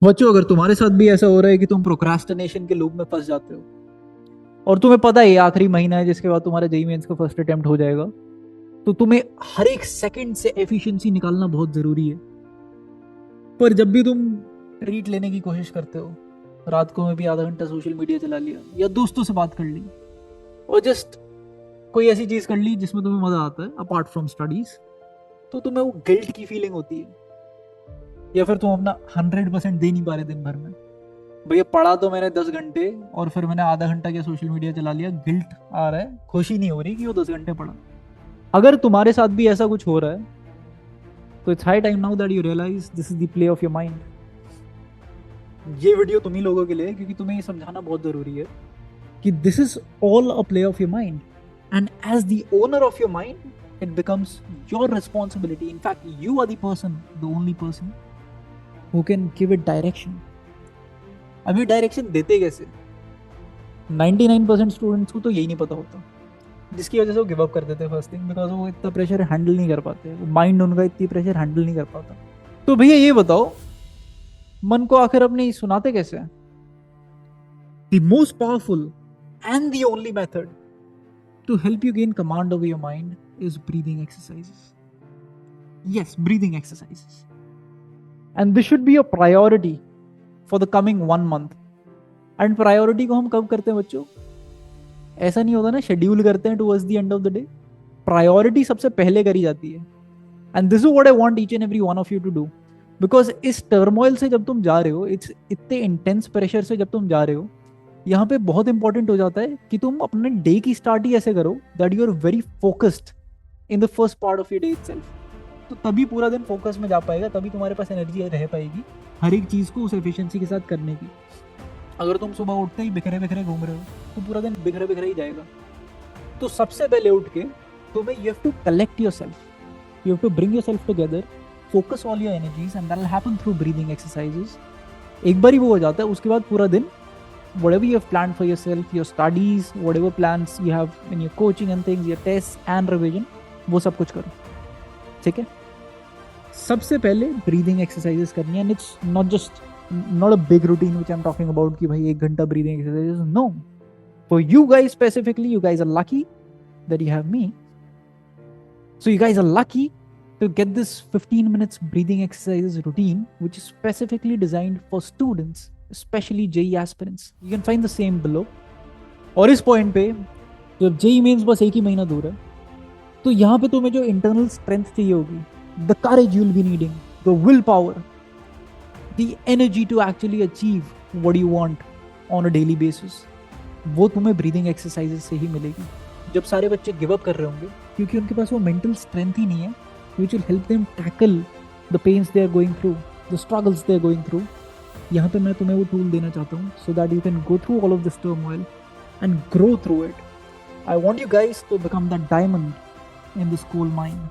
बच्चों, अगर तुम्हारे साथ भी ऐसा हो रहा है कि तुम प्रोक्रास्टिनेशन के लूप में फंस जाते हो और तुम्हें पता है ये आखिरी महीना है जिसके बाद तुम्हारा जेईई मेंस का फर्स्ट अटेम्प्ट हो जाएगा, तो तुम्हें हर एक सेकंड से एफिशिएंसी निकालना बहुत जरूरी है। पर जब भी तुम ट्रीट लेने की कोशिश करते हो, रात को में भी आधा घंटा सोशल मीडिया चला लिया या दोस्तों से बात कर ली और जस्ट कोई ऐसी चीज कर ली जिसमें तुम्हें मजा आता है अपार्ट फ्रॉम स्टडीज, तो तुम्हें वो गिल्ट की फीलिंग होती है या फिर तुम अपना 100% दे नहीं पा रहे दिन भर में। भैया पढ़ा तो मैंने 10 घंटे और फिर मैंने आधा घंटा क्या सोशल मीडिया चला लिया, गिल्ट आ रहा है, खुशी नहीं हो रही कि वो 10 घंटे पढ़ा। अगर तुम्हारे साथ भी ऐसा कुछ हो रहा है तो it's high time now that you realise this is the play of your mind. ये वीडियो तुम ही लोगों के लिए, क्योंकि तुम्हें ये समझाना बहुत जरूरी है कि this is all a play of your mind, and as the owner of your mind it becomes your responsibility. In fact you are the person, the only person who can give it direction. अभी direction देते कैसे? 99% students को तो यही नहीं पता होता, जिसकी वजह से वो गिव अप कर देते हैं फर्स्ट थिंग, बिकॉज वो इतना प्रेशर हैंडल नहीं कर पाते, माइंड उनका इतनी प्रेशर हैंडल नहीं कर पाता। तो भैया ये बताओ, मन को आखिर अपनी सुनाते कैसे हैं? The most powerful and the only method to help you gain command over your mind is breathing exercises. Yes, breathing exercises, and this should be your priority for the coming 1 month. And priority को हम कब करते हैं बच्चों? ऐसा नहीं होता ना, शेड्यूल करते हैं towards the end of the day. Priority सबसे पहले करी जाती है, and this is what I want each and every one of you to do. Because इस टर्मोइल से जब तुम जा रहे हो, इट्स इतने इंटेंस प्रेशर से जब तुम जा रहे हो, यहाँ पे बहुत इंपॉर्टेंट हो जाता है कि तुम अपने डे की स्टार्ट ही ऐसे करो that you are very focused in the first part of your day itself. तो तभी पूरा दिन फोकस में जा पाएगा, तभी तुम्हारे पास एनर्जी रह पाएगी हर एक चीज को उस एफिशिएंसी के साथ करने की। अगर तुम सुबह उठते ही बिखरे बिखरे घूम रहे हो तो पूरा दिन बिखरे बिखरे ही जाएगा। तो सबसे पहले उठ के तुम्हें you have to collect yourself, you have to bring yourself together, focus all your energies, and that will happen through breathing exercises. एक बार ही वो हो जाता है, उसके बाद पूरा दिन whatever you have planned for yourself, your studies, whatever plans you have in your coaching and things, your tests and revision, वो सब कुछ करो, ठीक है? सबसे पहले breathing exercises करनी है, and it's not a big routine which I'm talking about कि भाई 1 घंटा breathing exercises, no. For you guys specifically, you guys are lucky that you have me. So you guys are lucky to get this 15 minutes breathing exercises routine, which is specifically designed for students, especially JEE aspirants. You can find the same below. और इस point पे जब JEE mains बस 1 ही महीना दूर है, तो यहाँ पे तुम्हें जो इंटरनल स्ट्रेंथ चाहिए होगी, the courage you'll be needing, the willpower, the energy to actually achieve what you want on a daily basis, वो तुम्हें ब्रीदिंग एक्सरसाइजेस से ही मिलेगी। जब सारे बच्चे गिव अप कर रहे होंगे क्योंकि उनके पास वो मेंटल स्ट्रेंथ ही नहीं है which will help them tackle the pains they are going through, the struggles they are going through. यहाँ पे मैं तुम्हें वो टूल देना चाहता हूँ so that you can go through all of this turmoil and grow through it. I want you guys to become that diamond in this coal mine.